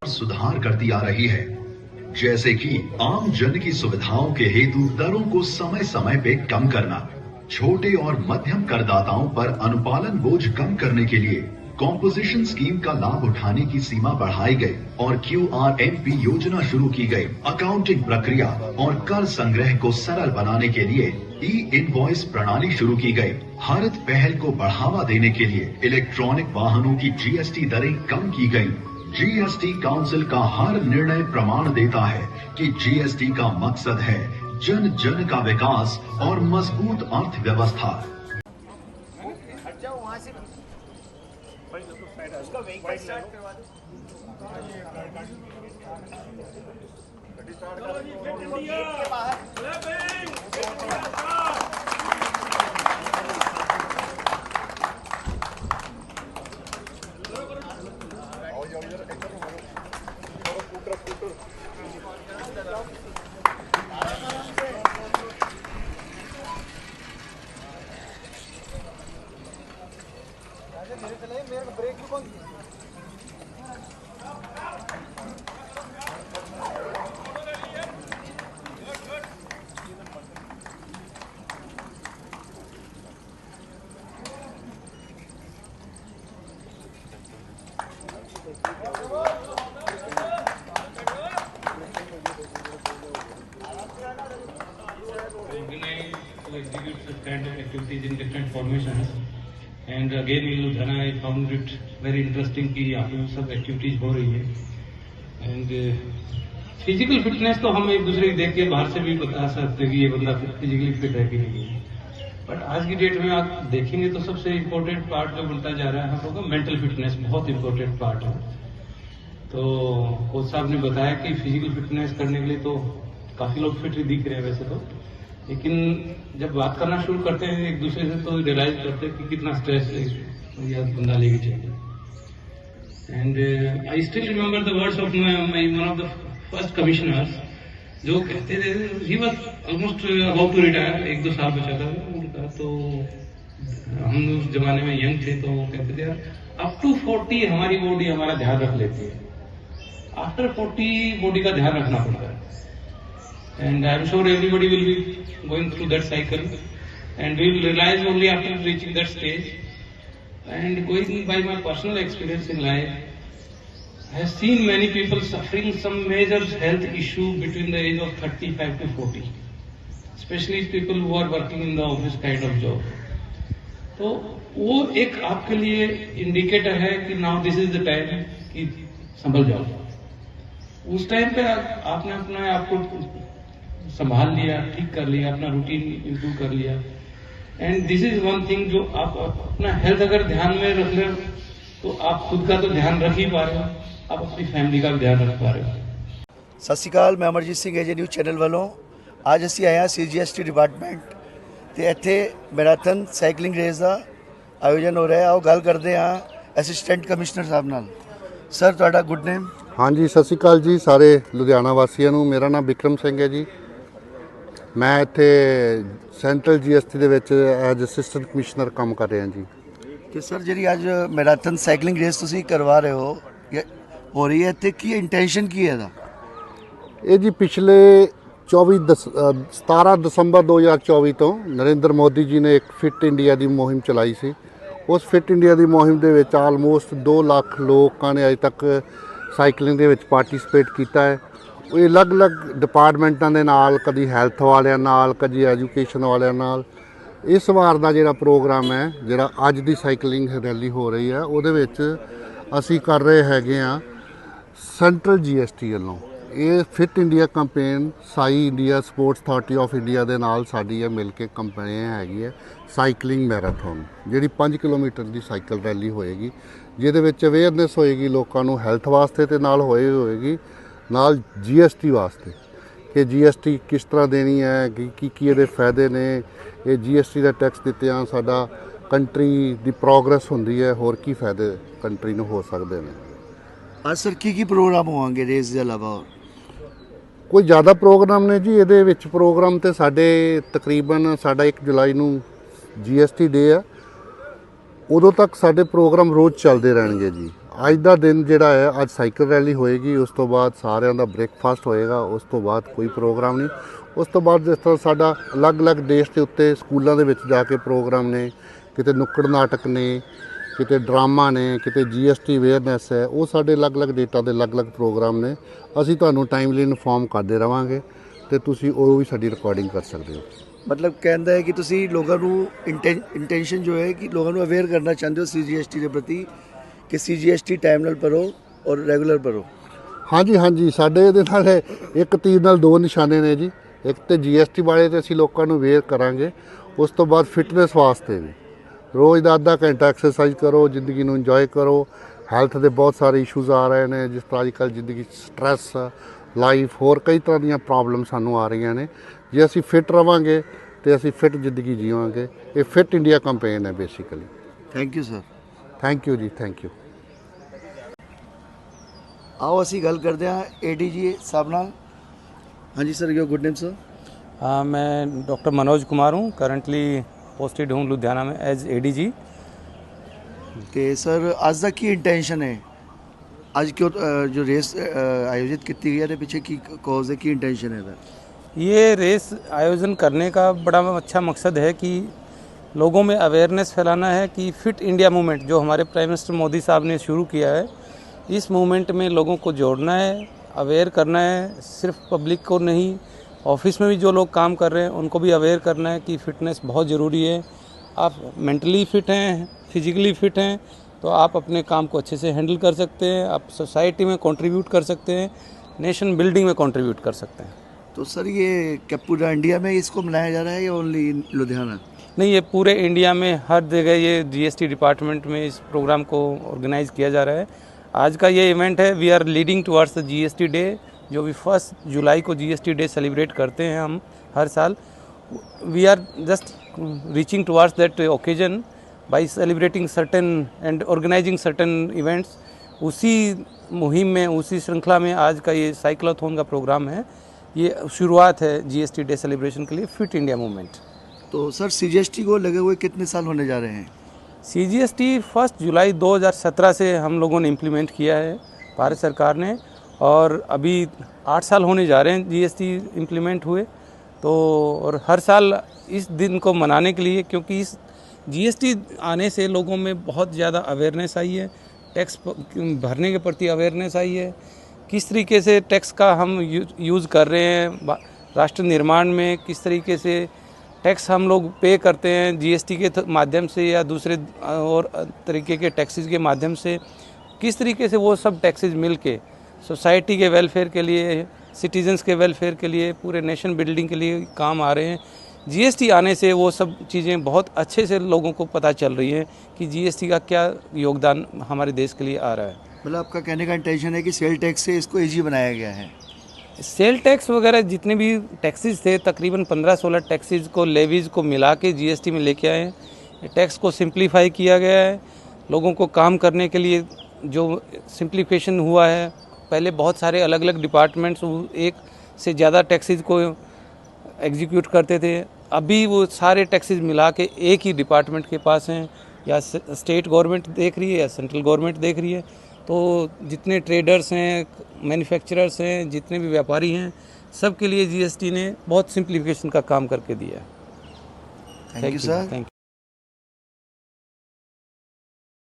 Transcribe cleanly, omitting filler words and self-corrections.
सुधार करती आ रही है, जैसे कि आम जन की सुविधाओं के हेतु दरों को समय समय पे कम करना, छोटे और मध्यम करदाताओं पर अनुपालन बोझ कम करने के लिए कॉम्पोजिशन स्कीम का लाभ उठाने की सीमा बढ़ाई गई और QRMP योजना शुरू की गई। अकाउंटिंग प्रक्रिया और कर संग्रह को सरल बनाने के लिए E-इनवॉइस प्रणाली शुरू की गई। हरित पहल को बढ़ावा देने के लिए इलेक्ट्रॉनिक वाहनों की GST दरें कम की गई। GST काउंसिल का हर निर्णय प्रमाण देता है कि GST का मकसद है जन जन का विकास और मजबूत अर्थव्यवस्था। To execute such kind of activities in different formations, and again in Ludhiana I found it very interesting कि यहाँ पे सब activities हो रही है। and physical fitness तो हम एक दूसरे को देख के बाहर से भी बता सकते हैं कि ये बंदा physically fit है कि नहीं है, बट आज की डेट में आप देखेंगे तो सबसे इम्पोर्टेंट पार्ट जो बनता जा रहा है हम लोग का मेंटल फिटनेस बहुत इम्पोर्टेंट पार्ट है। तो कोच साहब ने बताया कि फिजिकल फिटनेस करने के लिए तो काफी लोग फिट दिख रहे हैं वैसे तो, लेकिन जब बात करना शुरू करते हैं एक दूसरे से तो रियलाइज करते हैं कि कितना स्ट्रेस यह बंदा लेके चाहिए। And I still remember the words of my one of the first commissioners जो कहते थे, he was almost about to retire, 1-2 साल बचा था उनका, तो हम उस जमाने में यंग थे तो कहते थे यार अप टू 40 हमारी बॉडी हमारा ध्यान रख लेती है, आफ्टर 40 बॉडी का ध्यान रखना पड़ता है। And I am sure everybody will be going through that cycle, and we will realize only after reaching that stage. And going by my personal experience in life, I have seen many people suffering some major health issue between the age of 35 to 40, especially people who are working in the office kind of job. तो वो एक आपके लिए indicator है कि now this is the time कि संभल जाओ। उस टाइम पे आपने अपने आप को संभाल लिया, ठीक कर लिया, अपना रूटीन इंप्रूव कर लिया, and this is one thing जो आप अपना हेल्थ अगर ध्यान में रख ले तो आप खुद का तो ध्यान रख ही पा रहे हो, आप अपनी फैमिली का भी ध्यान रख पा रहे हो। सत श्री अकाल, मैं अमरजीत सिंह एजे न्यूज़ चैनल वालों आज ਅਸੀਂ ਆਏ ਹਾਂ CGST ਡਿਪਾਰਟਮੈਂਟ ਤੇ ਇੱਥੇ ਮੈਰਾਥਨ ਸਾਈਕਲਿੰਗ ਰੇਸ ਦਾ ਆਯੋਜਨ ਹੋ ਰਿਹਾ। ਆਓ ਗੱਲ ਕਰਦੇ ਹਾਂ ਅਸਿਸਟੈਂਟ ਕਮਿਸ਼ਨਰ ਸਾਹਿਬ ਨਾਲ। ਸਰ ਤੁਹਾਡਾ ਗੁੱਡ ਨੇਮ? ਹਾਂਜੀ, ਸਤਿ ਸ਼੍ਰੀ ਅਕਾਲ ਜੀ ਸਾਰੇ ਲੁਧਿਆਣਾ ਵਾਸੀਆਂ ਨੂੰ। ਮੇਰਾ ਨਾਮ ਵਿਕਰਮ ਸਿੰਘ ਹੈ ਜੀ। ਮੈਂ ਇੱਥੇ ਸੈਂਟਰਲ GST ਦੇ ਵਿੱਚ ਐਜ਼ ਅਸਿਸਟੈਂਟ ਕਮਿਸ਼ਨਰ ਕੰਮ ਕਰ ਰਿਹਾ ਜੀ। ਕਿ ਸਰ ਜਿਹੜੀ ਅੱਜ ਮੈਰਾਥਨ ਸਾਈਕਲਿੰਗ ਰੇਸ ਤੁਸੀਂ ਕਰਵਾ ਰਹੇ ਹੋ ਰਹੀ ਹੈ ਤੇ ਕੀ ਇੰਟੈਂਸ਼ਨ ਕੀ ਹੈ ਇਹਦਾ? ਇਹ ਜੀ ਪਿਛਲੇ 17 ਦਸੰਬਰ 2024 ਤੋਂ ਨਰਿੰਦਰ ਮੋਦੀ ਜੀ ਨੇ ਇੱਕ ਫਿਟ ਇੰਡੀਆ ਦੀ ਮੁਹਿੰਮ ਚਲਾਈ ਸੀ। ਉਸ ਫਿਟ ਇੰਡੀਆ ਦੀ ਮੁਹਿੰਮ ਦੇ ਵਿੱਚ ਆਲਮੋਸਟ 2 ਲੱਖ ਲੋਕਾਂ ਨੇ ਅਜੇ ਤੱਕ ਸਾਈਕਲਿੰਗ ਦੇ ਵਿੱਚ ਪਾਰਟਿਸਿਪੇਟ ਕੀਤਾ ਹੈ। ਇਹ ਅਲੱਗ-ਅਲੱਗ ਡਿਪਾਰਟਮੈਂਟਾਂ ਦੇ ਨਾਲ, ਕਦੀ ਹੈਲਥ ਵਾਲਿਆਂ ਨਾਲ, ਕਦੀ ਐਜੂਕੇਸ਼ਨ ਵਾਲਿਆਂ ਨਾਲ। ਇਸ ਵਾਰ ਦਾ ਜਿਹੜਾ ਪ੍ਰੋਗਰਾਮ ਹੈ, ਜਿਹੜਾ ਅੱਜ ਦੀ ਸਾਈਕਲਿੰਗ ਰੈਲੀ ਹੋ ਰਹੀ ਹੈ, ਉਹਦੇ ਵਿੱਚ ਅਸੀਂ ਕਰ ਰਹੇ ਹੈਗੇ ਆ ਸੈਂਟਰਲ GST ਵੱਲੋਂ। ਇਹ fit India campaign Sai India sports authority of India ਦੇ ਨਾਲ ਸਾਡੀ ਇਹ ਮਿਲ ਕੇ ਕੰਪੇਨ ਹੈਗੀ ਹੈ ਸਾਈਕਲਿੰਗ ਮੈਰਾਥਨ, ਜਿਹੜੀ 5 ਕਿਲੋਮੀਟਰ ਦੀ ਸਾਈਕਲ ਰੈਲੀ ਹੋਏਗੀ, ਜਿਹਦੇ ਵਿੱਚ ਅਵੇਅਰਨੈਸ ਹੋਏਗੀ ਲੋਕਾਂ ਨੂੰ ਹੈਲਥ ਵਾਸਤੇ ਤੇ ਨਾਲ ਹੋਏਗੀ ਨਾਲ GST ਵਾਸਤੇ ਕਿ GST ਕਿਸ ਤਰ੍ਹਾਂ ਦੇਣੀ ਹੈ, ਕੀ ਇਹਦੇ ਫਾਇਦੇ ਨੇ। ਇਹ GST ਦਾ ਟੈਕਸ ਦਿੱਤਿਆਂ ਸਾਡਾ ਕੰਟਰੀ ਦੀ ਪ੍ਰੋਗਰੈਸ ਹੁੰਦੀ ਹੈ, ਹੋਰ ਕੀ ਫਾਇਦੇ ਕੰਟਰੀ ਨੂੰ ਹੋ ਸਕਦੇ ਨੇ। ਅੱਜ ਸਰ ਕੀ ਪ੍ਰੋਗਰਾਮ ਹੋਣਗੇ ਰੇਸ ਦੇ ਇਲਾਵਾ? ਕੋਈ ਜ਼ਿਆਦਾ ਪ੍ਰੋਗਰਾਮ ਨੇ ਜੀ ਇਹਦੇ ਵਿੱਚ। ਪ੍ਰੋਗਰਾਮ ਤੇ ਸਾਡੇ ਤਕਰੀਬਨ ਸਾਡਾ 1 ਜੁਲਾਈ ਨੂੰ GST ਡੇ ਆ, ਉਦੋਂ ਤੱਕ ਸਾਡੇ ਪ੍ਰੋਗਰਾਮ ਰੋਜ਼ ਚੱਲਦੇ ਰਹਿਣਗੇ ਜੀ। ਅੱਜ ਦਾ ਦਿਨ ਜਿਹੜਾ ਹੈ ਅੱਜ ਸਾਈਕਲ ਰੈਲੀ ਹੋਏਗੀ, ਉਸ ਤੋਂ ਬਾਅਦ ਸਾਰਿਆਂ ਦਾ ਬ੍ਰੇਕਫਾਸਟ ਹੋਏਗਾ, ਉਸ ਤੋਂ ਬਾਅਦ ਕੋਈ ਪ੍ਰੋਗਰਾਮ ਨਹੀਂ। ਉਸ ਤੋਂ ਬਾਅਦ ਜਿਸ ਤਰ੍ਹਾਂ ਸਾਡਾ ਅਲੱਗ-ਅਲੱਗ ਦੇਸ਼ ਦੇ ਉੱਤੇ ਸਕੂਲਾਂ ਦੇ ਵਿੱਚ ਜਾ ਕੇ ਪ੍ਰੋਗਰਾਮ ਨੇ, ਕਿਤੇ ਨੁੱਕੜ ਨਾਟਕ ਨੇ, ਕਿਤੇ ਡਰਾਮਾ ਨੇ, ਕਿਤੇ GST ਅਵੇਅਰਨੈਸ ਹੈ, ਉਹ ਸਾਡੇ ਅਲੱਗ-ਅਲੱਗ ਡੇਟਾਂ ਦੇ ਅਲੱਗ-ਅਲੱਗ ਪ੍ਰੋਗਰਾਮ ਨੇ। ਅਸੀਂ ਤੁਹਾਨੂੰ ਟਾਈਮਲੀ ਇਨਫੋਰਮ ਕਰਦੇ ਰਵਾਂਗੇ ਤੇ ਤੁਸੀਂ ਉਹ ਵੀ ਸਾਡੀ ਰਿਕਾਰਡਿੰਗ ਕਰ ਸਕਦੇ ਹੋ। ਮਤਲਬ ਕਹਿੰਦਾ ਹੈ ਕਿ ਤੁਸੀਂ ਲੋਕਾਂ ਨੂੰ ਇੰਟੈਂਸ਼ਨ ਜੋ ਹੈ ਕਿ ਲੋਕਾਂ ਨੂੰ ਅਵੇਅਰ ਕਰਨਾ ਚਾਹੁੰਦੇ ਹੋ CGST ਦੇ ਪ੍ਰਤੀ ਕਿ CGST ਟਾਈਮ ਨਾਲ ਭਰੋ ਔਰ ਰੈਗੂਲਰ ਭਰੋ। ਹਾਂਜੀ ਹਾਂਜੀ, ਸਾਡੇ ਇਹਦੇ ਨਾਲ ਇੱਕ ਤੀਰ ਨਾਲ ਦੋ ਨਿਸ਼ਾਨੇ ਨੇ ਜੀ। ਇੱਕ ਤੇ GST ਵਾਲੇ ਤੇ ਅਸੀਂ ਲੋਕਾਂ ਨੂੰ ਅਵੇਅਰ ਕਰਾਂਗੇ, ਉਸ ਤੋਂ ਬਾਅਦ ਫਿਟਨੈਸ ਵਾਸਤੇ ਵੀ ਰੋਜ਼ ਦਾ ਅੱਧਾ ਘੰਟਾ ਐਕਸਰਸਾਈਜ਼ ਕਰੋ, ਜ਼ਿੰਦਗੀ ਨੂੰ ਇੰਜੋਏ ਕਰੋ। ਹੈਲਥ ਦੇ ਬਹੁਤ ਸਾਰੇ ਇਸ਼ੂਜ਼ ਆ ਰਹੇ ਨੇ, ਜਿਸ ਤਰ੍ਹਾਂ ਅੱਜ ਕੱਲ੍ਹ ਜ਼ਿੰਦਗੀ 'ਚ ਸਟਰੈਸ, ਲਾਈਫ, ਹੋਰ ਕਈ ਤਰ੍ਹਾਂ ਦੀਆਂ ਪ੍ਰੋਬਲਮ ਸਾਨੂੰ ਆ ਰਹੀਆਂ ਨੇ। ਜੇ ਅਸੀਂ ਫਿਟ ਰਵਾਂਗੇ ਤੇ ਅਸੀਂ ਫਿਟ ਜ਼ਿੰਦਗੀ ਜੀਵਾਂਗੇ। ਇਹ ਫਿਟ ਇੰਡੀਆ ਕੰਪੇਨ ਹੈ basically. Thank you sir. Thank you ਜੀ, ਥੈਂਕ ਯੂ। आओ ਅਸੀਂ ਗੱਲ ਕਰਦੇ ਹਾਂ ADG ਸਾਹਿਬ ਨਾਲ। ਹਾਂਜੀ sir, your good name sir? हाँ, मैं डॉक्टर मनोज कुमार हूँ, करंटली पोस्टेड हूँ लुधियाना में एज ADG। ਤੇ ਸਰ ਅੱਜ ਦਾ ਕੀ ਇੰਟੈਂਸ਼ਨ ਹੈ? ਅੱਜ ਕਿਉਂ ਜੋ ਰੇਸ ਆਯੋਜਿਤ ਕੀਤੀ ਗਈ ਹੈ, ਇਹਦੇ ਪਿੱਛੇ ਕੀ ਕੌਜ਼ ਹੈ, ਕੀ ਇੰਟੈਂਸ਼ਨ ਹੈ ਇਹਦਾ? ये रेस आयोजन करने का बड़ा अच्छा मकसद है कि लोगों में अवेयरनेस फैलाना है कि फिट इंडिया मूवमेंट जो हमारे प्राइम मिनिस्टर मोदी साहब ने शुरू किया है, इस मूवमेंट में लोगों को जोड़ना है, अवेयर करना है। सिर्फ पब्लिक को नहीं, ऑफिस में भी जो लोग काम कर रहे हैं उनको भी अवेयर करना है कि फ़िटनेस बहुत ज़रूरी है। आप मेंटली फ़िट हैं, फिजिकली फ़िट हैं तो आप अपने काम को अच्छे से हैंडल कर सकते हैं, आप सोसाइटी में कंट्रीब्यूट कर सकते हैं, नेशन बिल्डिंग में कंट्रीब्यूट कर सकते हैं। तो सर ये क्या पूरा इंडिया में इसको मनाया जा रहा है या ओनली लुधियाना? नहीं, ये पूरे इंडिया में हर जगह ये GST डिपार्टमेंट में इस प्रोग्राम को ऑर्गेनाइज़ किया जा रहा है। आज का ये इवेंट है, we are leading towards the GST day, जो भी 1 जुलाई को GST डे सेलिब्रेट करते हैं हम हर साल। We are just reaching towards that occasion by celebrating certain and organising certain events. उसी मुहिम में, उसी श्रृंखला में आज का ये साइक्लोथॉन का प्रोग्राम है। ये शुरुआत है GST डे सेलिब्रेशन के लिए, फिट इंडिया मूवमेंट। तो सर CGST को लगे हुए कितने साल होने जा रहे हैं? CGST 1 जुलाई 2017 से हम लोगों ने इम्प्लीमेंट किया है, भारत सरकार ने, और अभी 8 साल होने जा रहे हैं GST इम्प्लीमेंट हुए। तो और हर साल इस दिन को मनाने के लिए, क्योंकि इस GST आने से लोगों में बहुत ज़्यादा अवेयरनेस आई है, टैक्स भरने के प्रति अवेयरनेस आई है, किस तरीके से टैक्स का हम यूज़ कर रहे हैं राष्ट्र निर्माण में, किस तरीके से टैक्स हम लोग पे करते हैं GST के माध्यम से या दूसरे और तरीके के टैक्सेस के माध्यम से, किस तरीके से वो सब टैक्सेस मिल के सोसाइटी के वेलफेयर के लिए, सिटीजन्स के वेलफेयर के लिए, पूरे नेशन बिल्डिंग के लिए काम आ रहे हैं। GST आने से वो सब चीज़ें बहुत अच्छे से लोगों को पता चल रही हैं कि GST का क्या योगदान हमारे देश के लिए आ रहा है। मतलब आपका कहने का इंटेंशन है कि सेल टैक्स से इसको ईजी बनाया गया है? सेल टैक्स वगैरह जितने भी टैक्सेस थे, तकरीबन 15-16 टैक्सेस को, लेवीज़ को मिला के GST में लेके आए हैं। टैक्स को सिंप्लीफाई किया गया है, लोगों को काम करने के लिए जो सिंप्लीफिकेशन हुआ है। पहले बहुत सारे अलग अलग डिपार्टमेंट्स एक से ज़्यादा टैक्सेस को एग्जीक्यूट करते थे, अभी वो सारे टैक्सेस मिला के एक ही डिपार्टमेंट के पास हैं, या स्टेट गवर्नमेंट देख रही है या सेंट्रल गवर्नमेंट देख रही है। तो जितने ट्रेडर्स हैं, मैन्युफैक्चरर्स हैं, जितने भी व्यापारी हैं, सब के लिए GST ने बहुत सिंप्लीफिकेशन का काम करके दिया है। Thank you sir. Thank you.